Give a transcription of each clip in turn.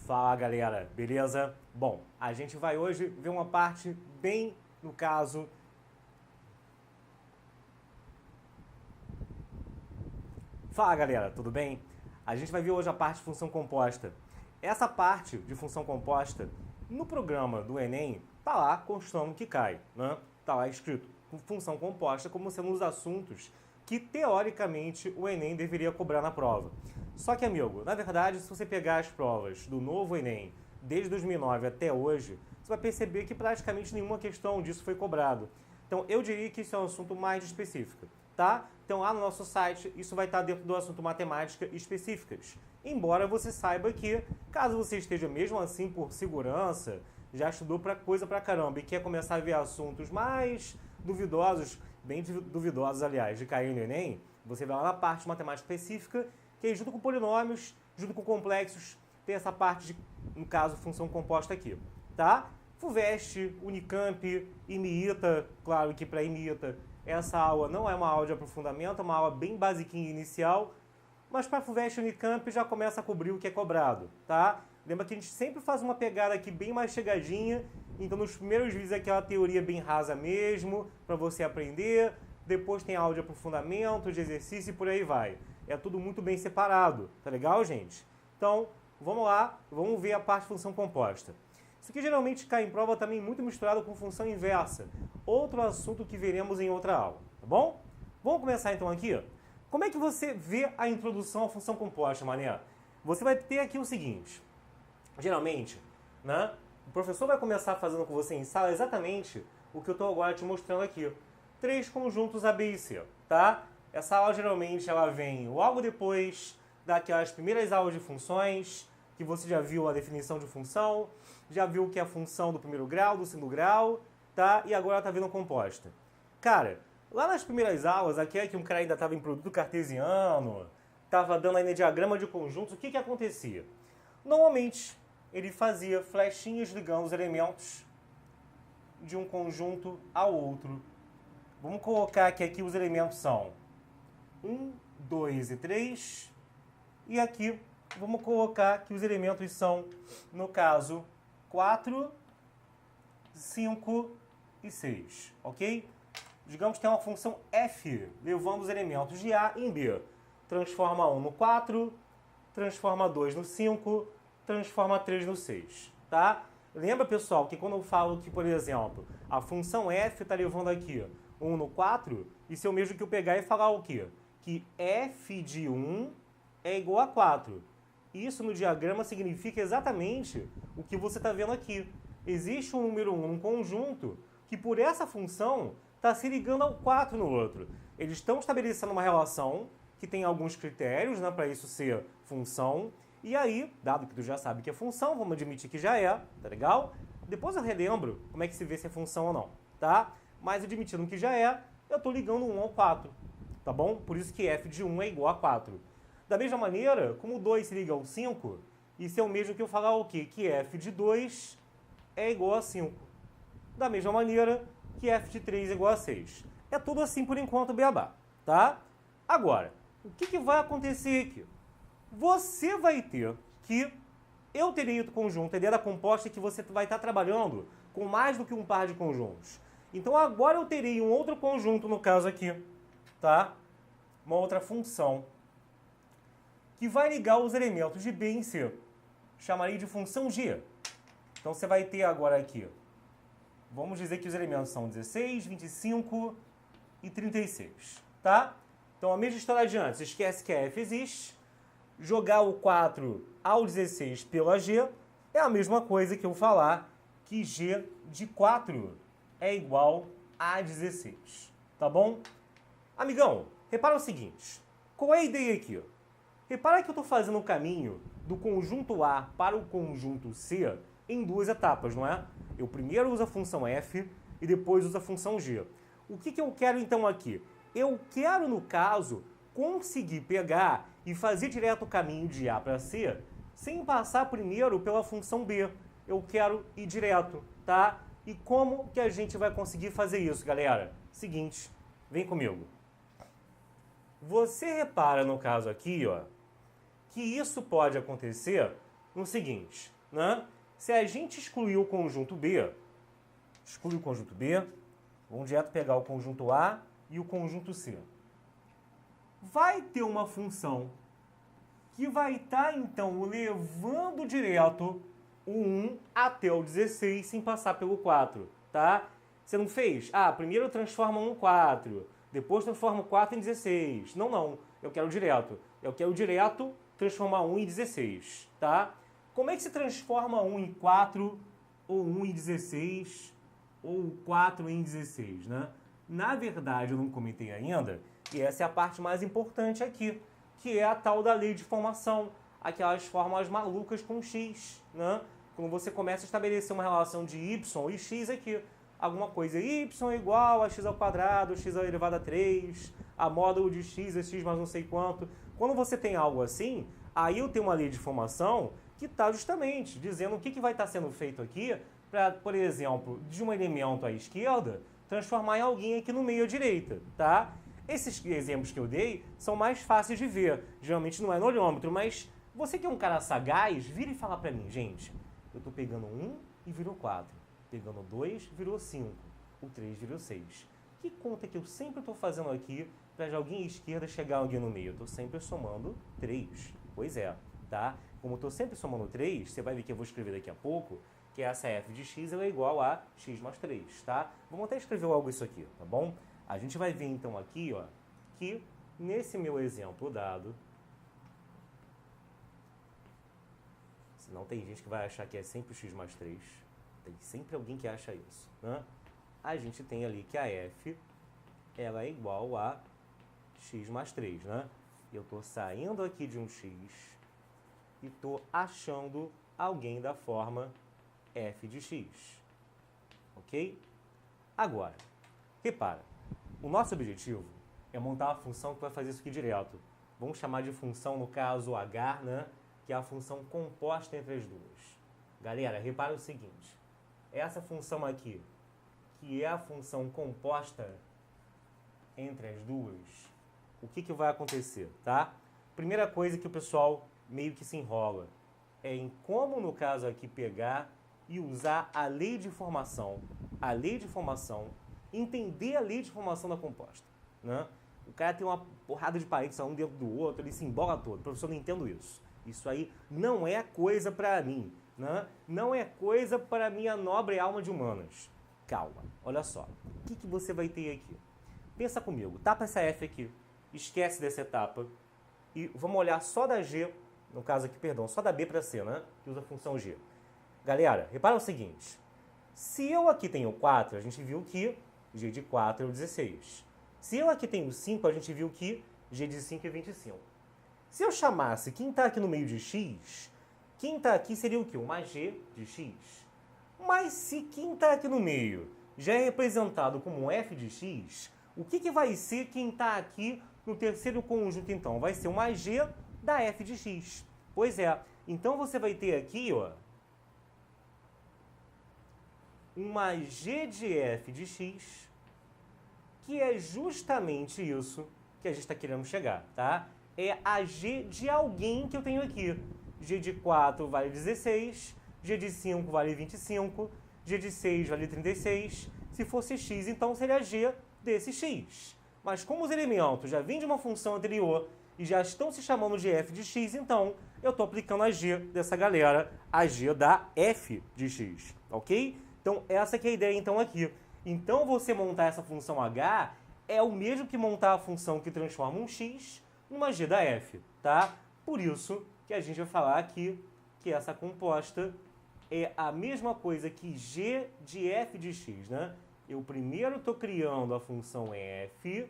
Fala galera, beleza? Bom, a gente vai hoje ver uma parte bem, no caso... Fala galera, tudo bem? A gente vai ver hoje a parte de função composta. Essa parte de função composta, no programa do Enem, tá lá constando que cai, né? Tá lá escrito função composta como sendo um dos assuntos que, teoricamente, o Enem deveria cobrar na prova. Só que, amigo, na verdade, se você pegar as provas do novo Enem, desde 2009 até hoje, você vai perceber que praticamente nenhuma questão disso foi cobrado. Então, eu diria que isso é um assunto mais específico, tá? Então, lá no nosso site, isso vai estar dentro do assunto matemática específicas. Embora você saiba que, caso você esteja mesmo assim por segurança, já estudou coisa pra caramba e quer começar a ver assuntos mais duvidosos, bem duvidosos, aliás, de cair no Enem, você vai lá na parte de matemática específica, que aí, junto com polinômios, junto com complexos, tem essa parte de, no caso, função composta aqui, tá? FUVEST, Unicamp, IMIITA, claro que para IMIITA essa aula não é uma aula de aprofundamento, é uma aula bem basiquinha inicial, mas para FUVEST e Unicamp já começa a cobrir o que é cobrado, tá? Lembra que a gente sempre faz uma pegada aqui bem mais chegadinha, então nos primeiros vídeos é aquela teoria bem rasa mesmo, para você aprender, depois tem aula de aprofundamento, de exercício e por aí vai. É tudo muito bem separado, tá legal, gente? Então, vamos lá, vamos ver a parte de função composta. Isso aqui geralmente cai em prova também muito misturado com função inversa, outro assunto que veremos em outra aula, tá bom? Vamos começar então aqui? Como é que você vê a introdução à função composta, mané? Você vai ter aqui o seguinte, geralmente, né, o professor vai começar fazendo com você em sala exatamente o que eu estou agora te mostrando aqui. 3 conjuntos A, B e C, tá? Essa aula geralmente ela vem logo depois daquelas primeiras aulas de funções, que você já viu a definição de função, já viu o que é a função do primeiro grau, do segundo grau, tá? E agora tá vendo composta. Cara, lá nas primeiras aulas, aqui é que um cara ainda estava em produto cartesiano, estava dando ainda diagrama de conjuntos, o que que acontecia? Normalmente, ele fazia flechinhas ligando os elementos de um conjunto ao outro. Vamos colocar que aqui os elementos são 1, 2 e 3. E aqui vamos colocar que os elementos são, no caso, 4, 5 e 6. Ok? Digamos que tem uma função f levando os elementos de A em B. Transforma 1 no 4, transforma 2 no 5, transforma 3 no 6. Tá? Lembra, pessoal, que quando eu falo que, por exemplo, a função f está levando aqui 1 no 4, isso é o mesmo que eu pegar e falar o quê? Que f de 1 é igual a 4. Isso no diagrama significa exatamente o que você está vendo aqui. Existe um número 1 num conjunto que por essa função está se ligando ao 4 no outro. Eles estão estabelecendo uma relação que tem alguns critérios, né, para isso ser função. E aí, dado que tu já sabe que é função, vamos admitir que já é, tá legal? Depois eu relembro como é que se vê se é função ou não, tá? Mas admitindo que já é, eu estou ligando 1 ao 4, tá bom? Por isso que f de 1 é igual a 4. Da mesma maneira, como o 2 se liga ao 5, isso é o mesmo que eu falar o quê? Que f de 2 é igual a 5. Da mesma maneira que f de 3 é igual a 6. É tudo assim por enquanto, beabá, tá? Agora, o que vai acontecer aqui? Você vai ter que... Eu terei o conjunto, a ideia da composta é que você vai estar trabalhando com mais do que um par de conjuntos. Então agora eu terei um outro conjunto, no caso aqui, tá? Uma outra função que vai ligar os elementos de B em C. Chamarei de função G. Então você vai ter agora aqui, vamos dizer que os elementos são 16, 25 e 36, tá? Então a mesma história de antes, esquece que a F existe, jogar o 4 ao 16 pela G é a mesma coisa que eu falar que G de 4 é igual a 16, tá bom? Amigão, repara o seguinte, qual é a ideia aqui? Repara que eu estou fazendo o caminho do conjunto A para o conjunto C em 2 etapas, não é? Eu primeiro uso a função f e depois uso a função g. O que eu quero então aqui? Eu quero, no caso, conseguir pegar e fazer direto o caminho de A para C sem passar primeiro pela função b. Eu quero ir direto, tá? E como que a gente vai conseguir fazer isso, galera? Seguinte, vem comigo. Você repara no caso aqui, ó, que isso pode acontecer no seguinte. né? Se a gente excluir o conjunto B, vamos direto pegar o conjunto A e o conjunto C. Vai ter uma função que vai estar, então, levando direto o 1 até o 16 sem passar pelo 4, tá? Você não fez? Primeiro transforma 1 em 4, depois transforma 4 em 16. Não. Eu quero direto. Eu quero direto transformar 1 em 16, tá? Como é que se transforma 1 em 4, ou 1 em 16, ou 4 em 16, né? Na verdade, eu não comentei ainda, e essa é a parte mais importante aqui, que é a tal da lei de formação, aquelas fórmulas malucas com x, né? Quando você começa a estabelecer uma relação de y e x aqui, alguma coisa, y é igual a x ao quadrado, x elevado a 3, a módulo de x é x mais não sei quanto. Quando você tem algo assim, aí eu tenho uma lei de formação que está justamente dizendo o que vai estar sendo feito aqui para, por exemplo, de um elemento à esquerda, transformar em alguém aqui no meio à direita, tá? Esses exemplos que eu dei são mais fáceis de ver. Geralmente não é no olhômetro, mas você que é um cara sagaz, vira e fala para mim, gente, eu estou pegando 1 e virou 4, pegando 2 virou 5, o 3 virou 6. Que conta que eu sempre estou fazendo aqui para de alguém à esquerda chegar alguém no meio? Eu estou sempre somando 3. Pois é, tá? Como eu estou sempre somando 3, você vai ver que eu vou escrever daqui a pouco, que essa f de x é igual a x mais 3, tá? Vamos até escrever logo isso aqui, tá bom? A gente vai ver então aqui, ó, que nesse meu exemplo dado, senão tem gente que vai achar que é sempre x mais 3, tem sempre alguém que acha isso, né? A gente tem ali que a f, ela é igual a x mais 3, né? Eu estou saindo aqui de um x e estou achando alguém da forma f de x, ok? Agora, repara, o nosso objetivo é montar uma função que vai fazer isso aqui direto. Vamos chamar de função, no caso, h, né? Que é a função composta entre as duas. Galera, repara o seguinte, essa função aqui, que é a função composta entre as duas, o que vai acontecer, tá? Primeira coisa que o pessoal meio que se enrola é em como, no caso aqui, pegar e usar a lei de formação. A lei de formação, entender a lei de formação da composta, né? O cara tem uma porrada de parênteses um dentro do outro, ele se embola todo. Professor, não entendo isso. Isso aí não é coisa para mim, né? Não é coisa para minha nobre alma de humanas. Calma, olha só. O que você vai ter aqui? Pensa comigo, tapa essa F aqui, esquece dessa etapa e vamos olhar só da G, no caso aqui, perdão, só da B para C, né? Que usa a função G. Galera, repara o seguinte, se eu aqui tenho 4, a gente viu que G de 4 é o 16. Se eu aqui tenho 5, a gente viu que G de 5 é 25. Se eu chamasse quem está aqui no meio de x, quem está aqui seria o quê? Uma G de x. Mas se quem está aqui no meio já é representado como um f de x, o que vai ser quem está aqui no terceiro conjunto, então? Vai ser uma G da f de x. Pois é. Então, você vai ter aqui, ó, uma G de f de x, que é justamente isso que a gente está querendo chegar, tá? É a G de alguém que eu tenho aqui. G de 4 vale 16, G de 5 vale 25, G de 6 vale 36. Se fosse x, então seria G desse x. Mas como os elementos já vêm de uma função anterior e já estão se chamando de f de x, então eu estou aplicando a G dessa galera, a G da f de x, ok? Então essa que é a ideia então aqui. Então você montar essa função h é o mesmo que montar a função que transforma um x numa G da f, tá? Por isso que a gente vai falar aqui que essa composta é a mesma coisa que G de f de x, né? Eu primeiro estou criando a função f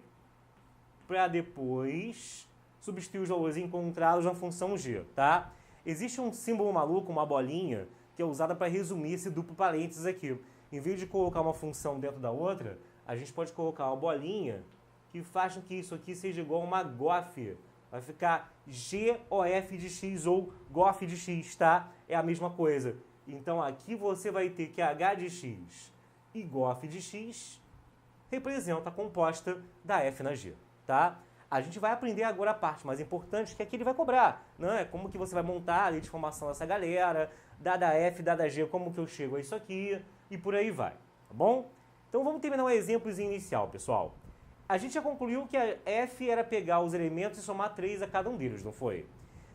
para depois substituir os valores encontrados na função g, tá? Existe um símbolo maluco, uma bolinha, que é usada para resumir esse duplo parênteses aqui. Em vez de colocar uma função dentro da outra, a gente pode colocar uma bolinha que faz com que isso aqui seja igual a uma GOF. Vai ficar GOF de x ou GOF de x, tá? É a mesma coisa. Então aqui você vai ter que h de x e GOF de x representa a composta da f na g, tá? A gente vai aprender agora a parte mais importante, que é que ele vai cobrar, né? Como que você vai montar a lei de formação dessa galera, dada F, dada G, como que eu chego a isso aqui, e por aí vai, tá bom? Então vamos terminar um exemplo inicial, pessoal. A gente já concluiu que a F era pegar os elementos e somar 3 a cada um deles, não foi?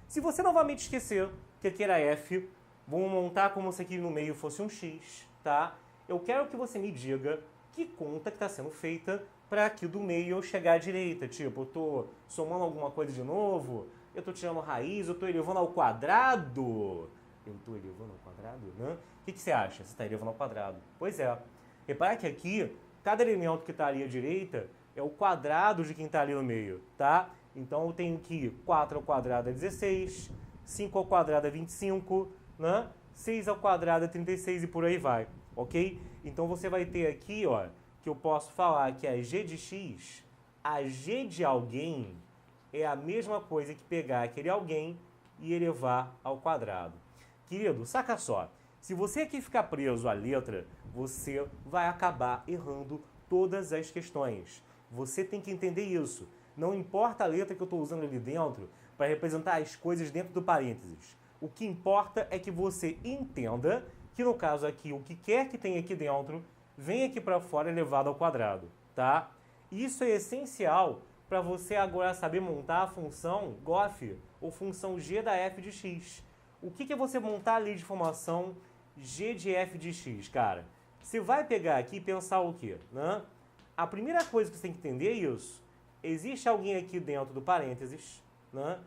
Se você novamente esquecer que aqui era F, vamos montar como se aqui no meio fosse um X, tá? Eu quero que você me diga que conta que está sendo feita para aqui do meio eu chegar à direita. Tipo, eu estou somando alguma coisa de novo, eu estou tirando raiz, eu estou elevando ao quadrado. Eu estou elevando ao quadrado, né? O que você acha? Você está elevando ao quadrado. Pois é. Repara que aqui, cada elemento que está ali à direita é o quadrado de quem está ali no meio, tá? Então eu tenho que 4 ao quadrado é 16, 5 ao quadrado é 25, né? 6 ao quadrado é 36 e por aí vai, ok? Então você vai ter aqui, ó, que eu posso falar que a g de x, a g de alguém, é a mesma coisa que pegar aquele alguém e elevar ao quadrado. Querido, saca só, se você aqui ficar preso à letra, você vai acabar errando todas as questões. Você tem que entender isso. Não importa a letra que eu estou usando ali dentro para representar as coisas dentro do parênteses. O que importa é que você entenda que, no caso aqui, o que quer que tenha aqui dentro, vem aqui para fora elevado ao quadrado, tá? Isso é essencial para você agora saber montar a função GOF, ou função g da f de x. O que é você montar ali de formação g de f de x, cara? Você vai pegar aqui e pensar o quê, né? A primeira coisa que você tem que entender é isso. Existe alguém aqui dentro do parênteses, né?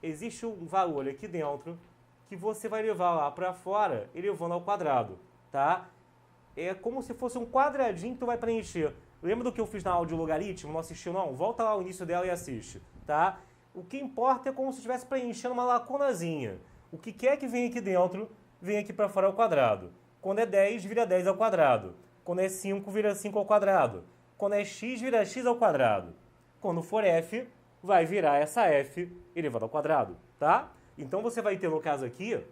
Existe um valor aqui dentro que você vai levar lá para fora, elevando ao quadrado, tá? É como se fosse um quadradinho que tu vai preencher. Lembra do que eu fiz na aula de logaritmo? Não assistiu, não? Volta lá ao início dela e assiste, tá? O que importa é como se estivesse preenchendo uma lacunazinha. O que quer que venha aqui dentro, vem aqui para fora ao quadrado. Quando é 10, vira 10 ao quadrado. Quando é 5, vira 5 ao quadrado. Quando é x, vira x ao quadrado. Quando for f, vai virar essa f elevado ao quadrado, tá? Então você vai ter, no caso aqui,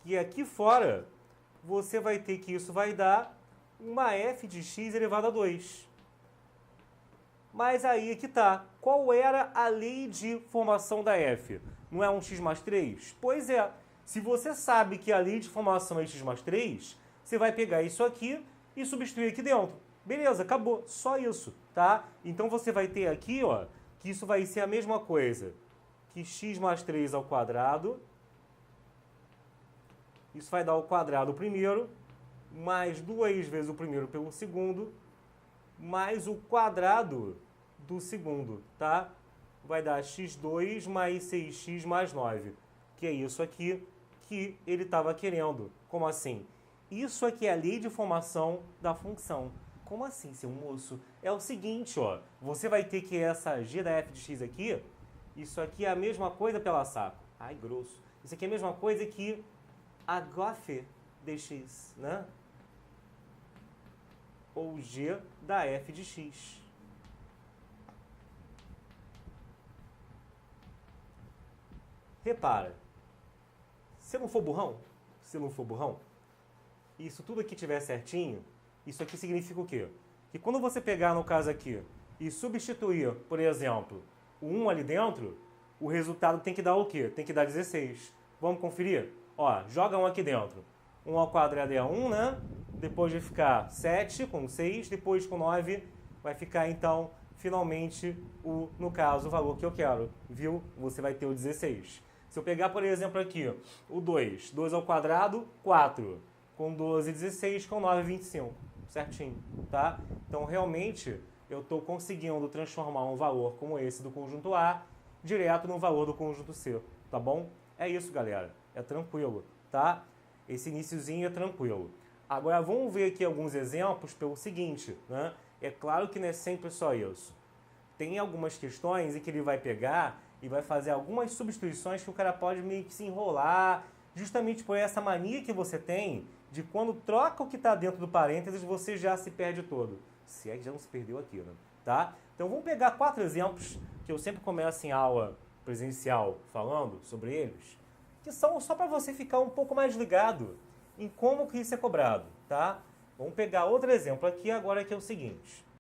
que aqui fora você vai ter que isso vai dar uma f de x elevado a 2. Mas aí é que tá. Qual era a lei de formação da f? Não é um x mais 3? Pois é. Se você sabe que a lei de formação é x mais 3, você vai pegar isso aqui e substituir aqui dentro. Beleza, acabou. Só isso, tá? Então você vai ter aqui, ó, que isso vai ser a mesma coisa que x mais 3 ao quadrado. Isso vai dar ao quadrado o primeiro, mais 2 vezes o primeiro pelo segundo, mais o quadrado do segundo, tá? Vai dar x2 mais 6x mais 9, que é isso aqui que ele estava querendo. Como assim? Isso aqui é a lei de formação da função. Como assim, seu moço? É o seguinte, ó, você vai ter que essa g da f de x aqui, isso aqui é a mesma coisa pela saco. Ai, grosso. Isso aqui é a mesma coisa que a GOF dx, né? Ou g da f de x. Repara, se não for burrão, isso tudo aqui tiver certinho, isso aqui significa o quê? Que quando você pegar, no caso aqui, e substituir, por exemplo, o 1 ali dentro, o resultado tem que dar o quê? Tem que dar 16. Vamos conferir? Ó, joga 1 aqui dentro. 1 ao quadrado é 1, né? Depois vai ficar 7 com 6, depois com 9 vai ficar, então, finalmente, no caso, o valor que eu quero, viu? Você vai ter o 16. Se eu pegar, por exemplo, aqui, o 2, 2 ao quadrado, 4, com 12, 16, com 9, 25, certinho, tá? Então, realmente, eu estou conseguindo transformar um valor como esse do conjunto A direto no valor do conjunto C, tá bom? É isso, galera, é tranquilo, tá? Esse iniciozinho é tranquilo. Agora, vamos ver aqui alguns exemplos pelo seguinte, né? É claro que não é sempre só isso. Tem algumas questões em que ele vai pegar e vai fazer algumas substituições que o cara pode meio que se enrolar, justamente por essa mania que você tem de quando troca o que está dentro do parênteses, você já se perde todo. Se é que já não se perdeu aqui, né? Tá? Então vamos pegar 4 exemplos que eu sempre começo em aula presencial falando sobre eles, que são só para você ficar um pouco mais ligado em como que isso é cobrado, tá? Vamos pegar outro exemplo aqui agora que é o seguinte.